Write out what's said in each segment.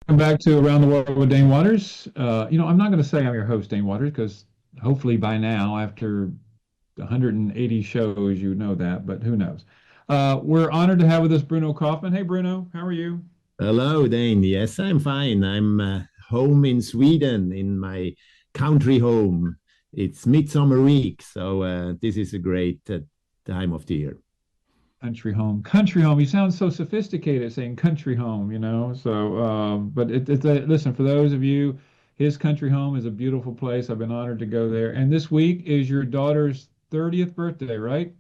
Welcome back to Around the World with Dane Waters. I'm not going to say I'm your host, Dane Waters, because hopefully by now, after 180 shows, you know that, but who knows? We're honored to have with us Bruno Kaufmann. Hey, Bruno, how are you? Hello, Dane. Yes, I'm fine. I'm home in Sweden, in my country home. It's midsummer week, so this is a great time of the year. Country home, country home. You sound so sophisticated saying country home, you know. But listen, for those of you, his country home is a beautiful place. I've been honored to go there. And this week is your daughter's 30th birthday, right?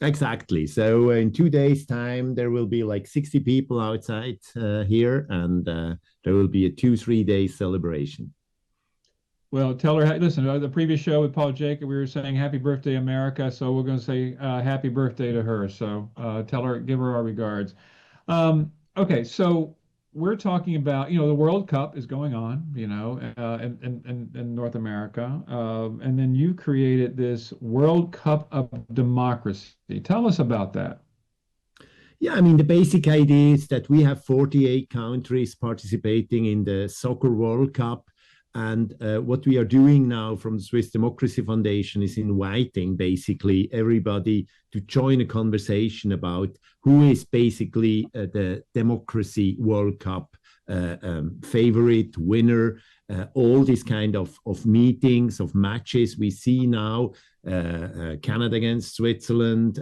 Exactly. So in 2 days' time, there will be like 60 people outside here, and there will be a 2, 3 day celebration. Well, tell her, listen, the previous show with Paul Jacob, we were saying happy birthday, America. So we're going to say happy birthday to her. So tell her, give her our regards. Okay, so we're talking about, the World Cup is going on, in North America. And then you created this World Cup of Democracy. Tell us about that. Yeah, I mean, the basic idea is that we have 48 countries participating in the Soccer World Cup. And what we are doing now from the Swiss Democracy Foundation is inviting basically everybody to join a conversation about who is basically the Democracy World Cup favorite, winner, all these kind of meetings, of matches we see now, Canada against Switzerland,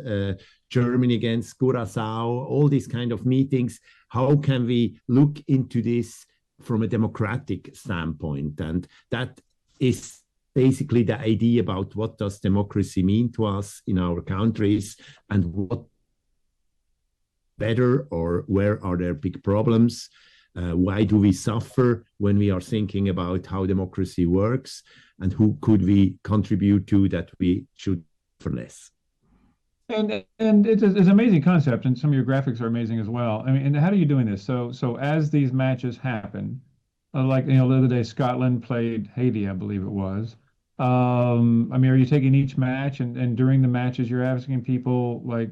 Germany against Curacao, all these kind of meetings. How can we look into this from a democratic standpoint? And that is basically the idea about what does democracy mean to us in our countries, and what better, or where are there big problems, why do we suffer when we are thinking about how democracy works, and who could we contribute to that we should for less. And it's an amazing concept, and some of your graphics are amazing as well. I mean, and how are you doing this? So as these matches happen, like the other day, Scotland played Haiti, I believe it was. I mean, are you taking each match, and during the matches, you're asking people like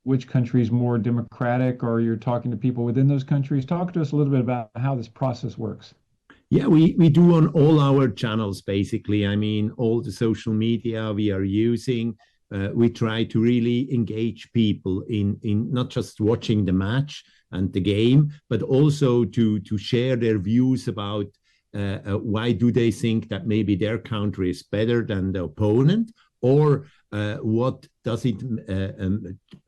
which country is more democratic, or you're talking to people within those countries? Talk to us a little bit about how this process works. Yeah, we do on all our channels, basically. I mean, all the social media we are using, we try to really engage people in not just watching the match and the game, but also to share their views about why do they think that maybe their country is better than the opponent, or what does it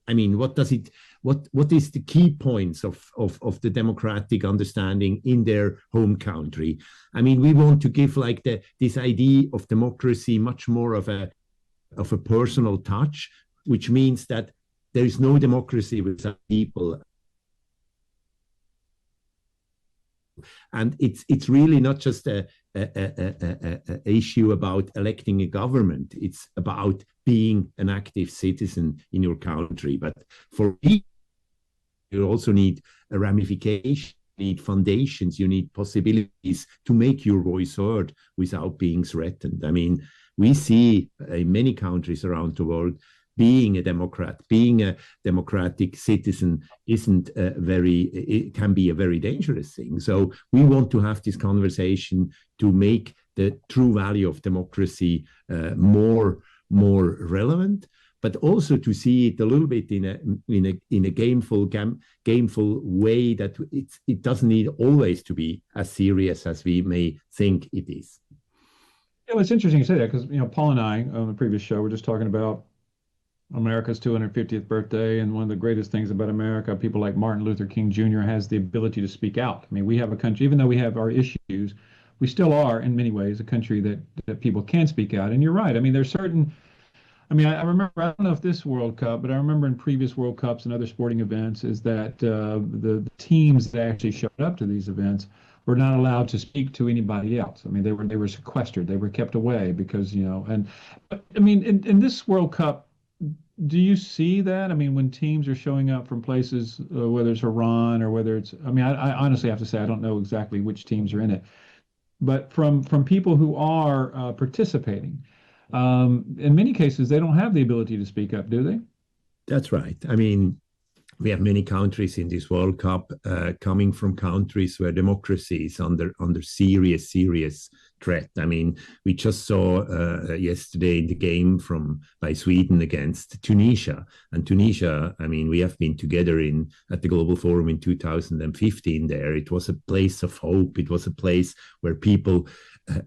I mean, what is the key points of the democratic understanding in their home country. I mean, we want to give like this idea of democracy much more of a personal touch, which means that there is no democracy without people. And it's really not just a issue about electing a government. It's about being an active citizen in your country. But for people, you also need a ramification, you need foundations, you need possibilities to make your voice heard without being threatened. I mean, we see in many countries around the world, being a democrat, being a democratic citizen isn't it can be a very dangerous thing. So we want to have this conversation to make the true value of democracy more relevant, but also to see it a little bit in a gameful way, that it doesn't need always to be as serious as we may think it is. Yeah, well, it's interesting you say that because Paul and I on the previous show were just talking about America's 250th birthday, and one of the greatest things about America, people like Martin Luther King Jr. has the ability to speak out. I mean, we have a country, even though we have our issues, we still are in many ways a country that people can speak out. And you're right. I mean, there's certain. I mean, I remember. I don't know if this World Cup, but I remember in previous World Cups and other sporting events, is that the teams that actually showed up to these events were not allowed to speak to anybody else. I mean, they were sequestered, they were kept away because and I mean, in this World Cup, do you see that? I mean, when teams are showing up from places, whether it's Iran or whether it's, I mean, I honestly have to say I don't know exactly which teams are in it, but from people who are participating, in many cases they don't have the ability to speak up, do they? That's right. I mean, we have many countries in this World Cup coming from countries where democracy is under serious threat. I mean, we just saw yesterday in the game from by Sweden against Tunisia, and Tunisia. I mean, we have been together in at the Global Forum in 2015. There, it was a place of hope. It was a place where people.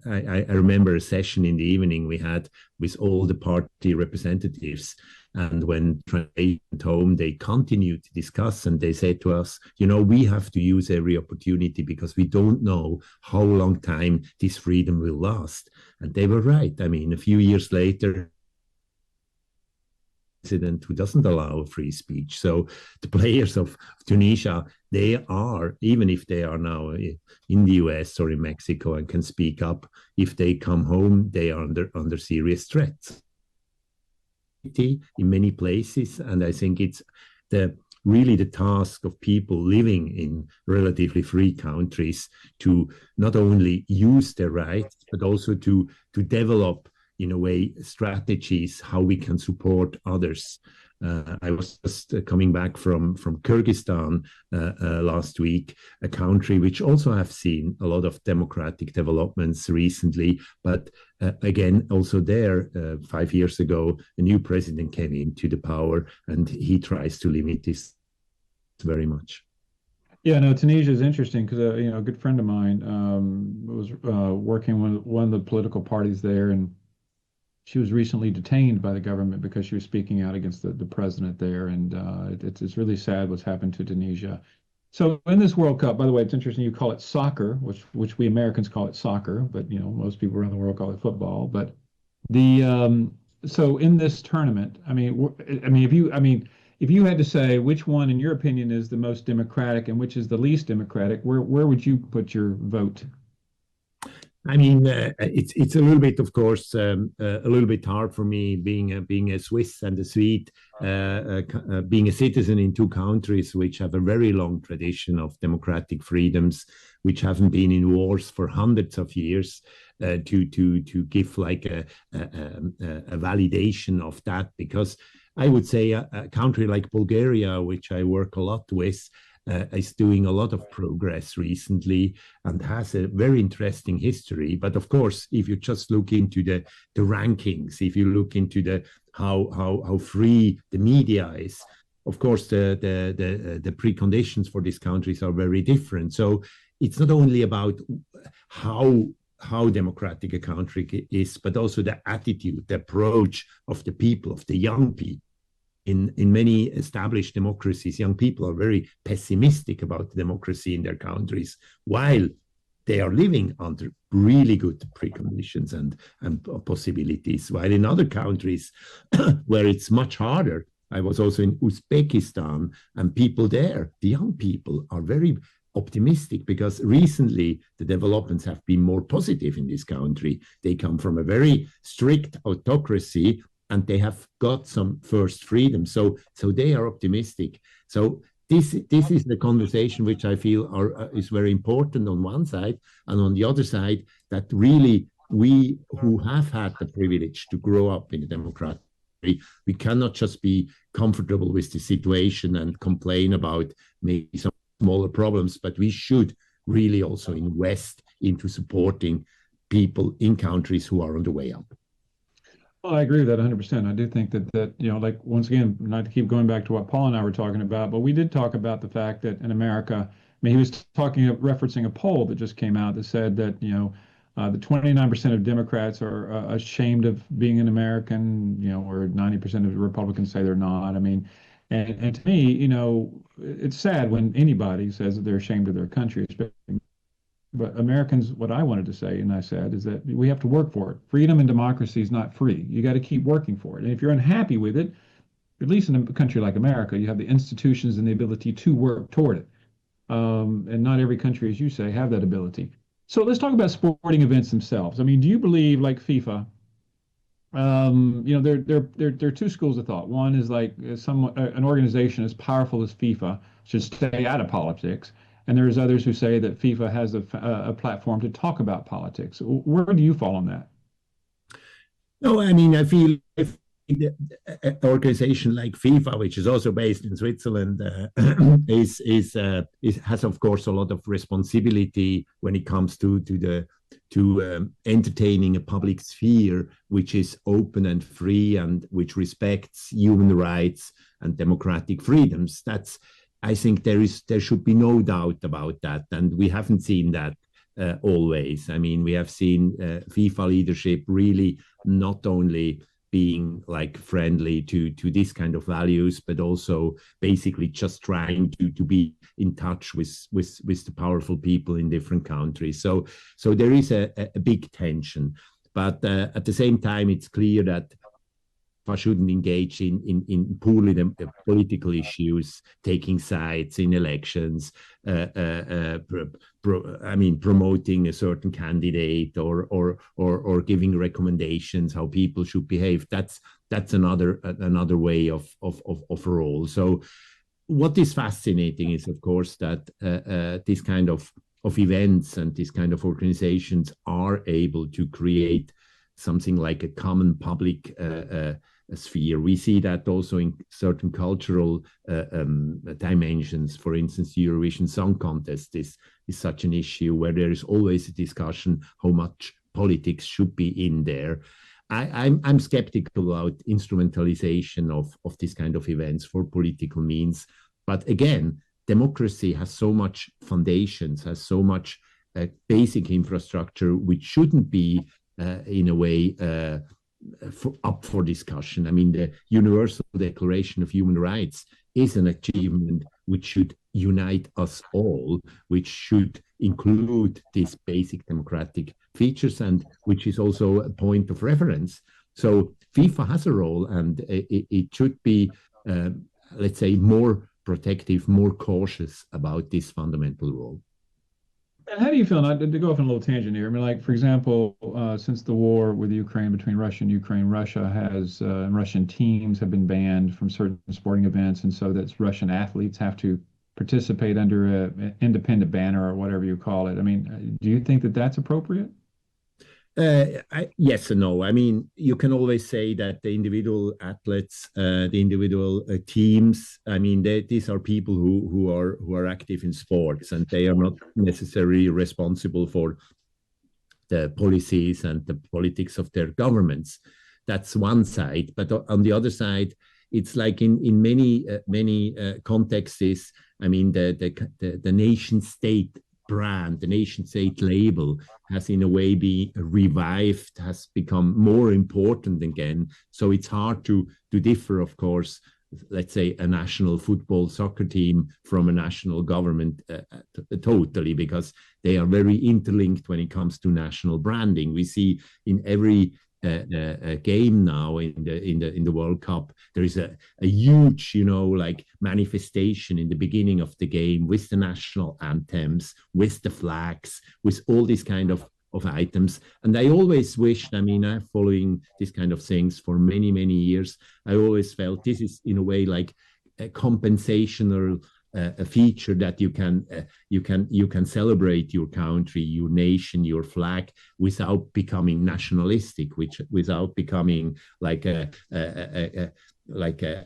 I remember a session in the evening we had with all the party representatives. And when they went home, they continued to discuss and they said to us, you know, we have to use every opportunity because we don't know how long time this freedom will last. And they were right. I mean, a few years later, president who doesn't allow free speech. So the players of Tunisia, they are, even if they are now in the US or in Mexico and can speak up, if they come home, they are under serious threats in many places. And I think it's really the task of people living in relatively free countries to not only use their rights, but also to develop, in a way, strategies how we can support others. I was just coming back from Kyrgyzstan last week, a country which also have seen a lot of democratic developments recently. But again, also there, 5 years ago, a new president came into the power, and he tries to limit this very much. Yeah, no, Tunisia is interesting because a good friend of mine was working with one of the political parties there, and she was recently detained by the government because she was speaking out against the president there, and it's really sad what's happened to Tunisia. So in this World Cup, by the way, it's interesting you call it soccer, which we Americans call it soccer, but most people around the world call it football. But the so in this tournament, if you had to say which one, in your opinion, is the most democratic and which is the least democratic, where would you put your vote? I mean, it's a little bit, of course, a little bit hard for me being a Swiss and a Swede, being a citizen in two countries which have a very long tradition of democratic freedoms, which haven't been in wars for hundreds of years. To give like a validation of that, because I would say a country like Bulgaria, which I work a lot with, is doing a lot of progress recently and has a very interesting history. But of course, if you just look into the rankings, if you look into the how free the media is, of course, the preconditions for these countries are very different. So it's not only about how democratic a country is, but also the attitude, the approach of the people, of the young people. In many established democracies, young people are very pessimistic about democracy in their countries, while they are living under really good preconditions and possibilities. While in other countries where it's much harder, I was also in Uzbekistan, and people there, the young people, are very optimistic because recently the developments have been more positive in this country. They come from a very strict autocracy, and they have got some first freedom. So they are optimistic. So this is the conversation which I feel is very important on one side, and on the other side, that really we who have had the privilege to grow up in a democratic, we cannot just be comfortable with the situation and complain about maybe some smaller problems, but we should really also invest into supporting people in countries who are on the way up. Well, I agree with that 100%. I do think that like once again, not to keep going back to what Paul and I were talking about, but we did talk about the fact that in America, I mean, he was referencing a poll that just came out that said that the 29% of Democrats are ashamed of being an American, where 90% of Republicans say they're not. I mean, and to me, it's sad when anybody says that they're ashamed of their country, especially. But Americans, what I wanted to say, and I said, is that we have to work for it. Freedom and democracy is not free. You got to keep working for it. And if you're unhappy with it, at least in a country like America, you have the institutions and the ability to work toward it. And not every country, as you say, have that ability. So let's talk about sporting events themselves. I mean, do you believe, like FIFA, there are two schools of thought. One is like an organization as powerful as FIFA should stay out of politics. And there's others who say that FIFA has a platform to talk about politics. Where do you fall on that? No, I mean, I feel an organization like FIFA, which is also based in Switzerland, has of course a lot of responsibility when it comes to entertaining a public sphere which is open and free and which respects human rights and democratic freedoms. That's I think there should be no doubt about that, and we haven't seen that always. I mean, we have seen FIFA leadership really not only being like friendly to this kind of values, but also basically just trying to be in touch with the powerful people in different countries. So there is a big tension, but at the same time, it's clear that FIFA shouldn't engage in poorly political issues, taking sides in elections, promoting a certain candidate or giving recommendations how people should behave. That's another way of a role. So what is fascinating is, of course, that this kind of events and this kind of organizations are able to create something like a common public sphere. We see that also in certain cultural dimensions. For instance, the Eurovision Song Contest is such an issue where there is always a discussion how much politics should be in there. I'm skeptical about instrumentalization of this kind of events for political means. But again, democracy has so much foundations, has so much basic infrastructure, which shouldn't be in a way up for discussion. I mean, the Universal Declaration of Human Rights is an achievement which should unite us all, which should include these basic democratic features and which is also a point of reference. So FIFA has a role, and it should be, let's say, more protective, more cautious about this fundamental role. And how do you feel, not to go off on a little tangent here, I mean, like, for example, since the war with Ukraine, between Russia and Ukraine, Russia has, and Russian teams have been banned from certain sporting events, and so that Russian athletes have to participate under an independent banner or whatever you call it. I mean, do you think that that's appropriate? Yes and no. I mean, you can always say that the individual athletes, the individual teams. I mean, these are people who are active in sports, and they are not necessarily responsible for the policies and the politics of their governments. That's one side. But on the other side, it's like in many contexts. I mean, the nation state brand, the nation state label has in a way been revived, has become more important again. So it's hard to differ, of course, let's say a national football soccer team from a national government totally, because they are very interlinked when it comes to national branding. We see in every game now in the World Cup, there is a huge, like manifestation in the beginning of the game with the national anthems, with the flags, with all these kind of items. And I always wished, I mean, I'm following these kind of things for many years. I always felt this is in a way like a compensational a feature that you can celebrate your country, your nation, your flag without becoming nationalistic, without becoming like a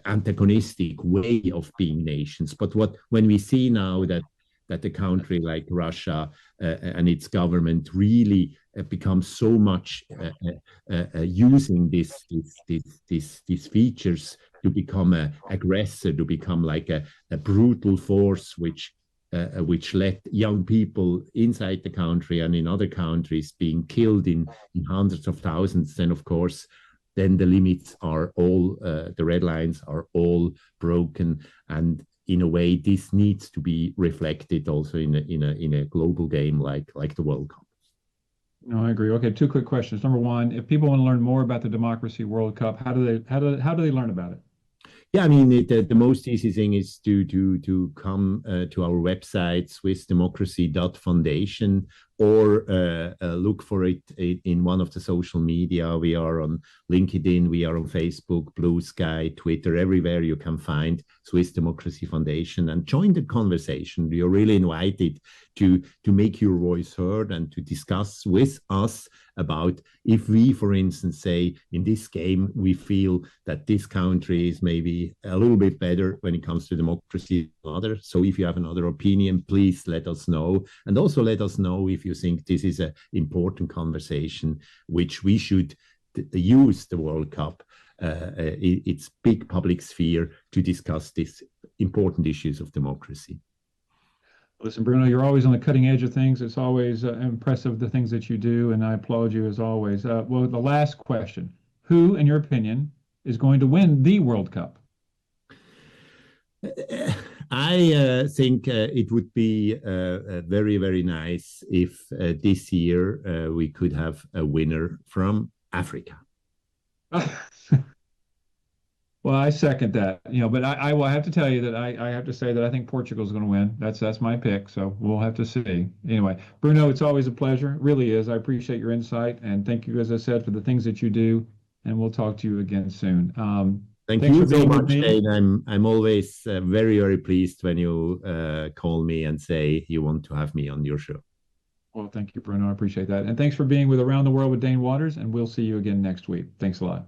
antagonistic way of being nations. But when we see now that a country like Russia and its government really becomes so much using these features to become an aggressor, to become like a brutal force which let young people inside the country and in other countries being killed in hundreds of thousands, then of course then the limits are all the red lines are all broken. And in a way, this needs to be reflected also in a global game like the World Cup. No, I agree. Okay, two quick questions. Number one, if people want to learn more about the Democracy World Cup, how do they learn about it? Yeah, I mean, the most easy thing is to come to our website, swissdemocracy.foundation, or look for it in one of the social media. We are on LinkedIn, we are on Facebook, Blue Sky, Twitter, everywhere you can find Swiss Democracy Foundation, and join the conversation. You're really invited to make your voice heard and to discuss with us about if we, for instance, say in this game, we feel that this country is maybe a little bit better when it comes to democracy than others. So if you have another opinion, please let us know. And also let us know if you think this is an important conversation, which we should use the World Cup, its big public sphere, to discuss these important issues of democracy. Listen, Bruno, you're always on the cutting edge of things. It's always impressive, the things that you do, and I applaud you as always. Well, the last question: who, in your opinion, is going to win the World Cup? I think it would be very, very nice if this year we could have a winner from Africa. Well, I second that, but I will have to tell you that I have to say that I think Portugal is going to win. That's my pick, so we'll have to see. Anyway, Bruno, it's always a pleasure. It really is. I appreciate your insight, and thank you, as I said, for the things that you do, and we'll talk to you again soon. Thank you so much, Dane. I'm always very, very pleased when you call me and say you want to have me on your show. Well, thank you, Bruno. I appreciate that. And thanks for being with Around the World with Dane Waters, and we'll see you again next week. Thanks a lot.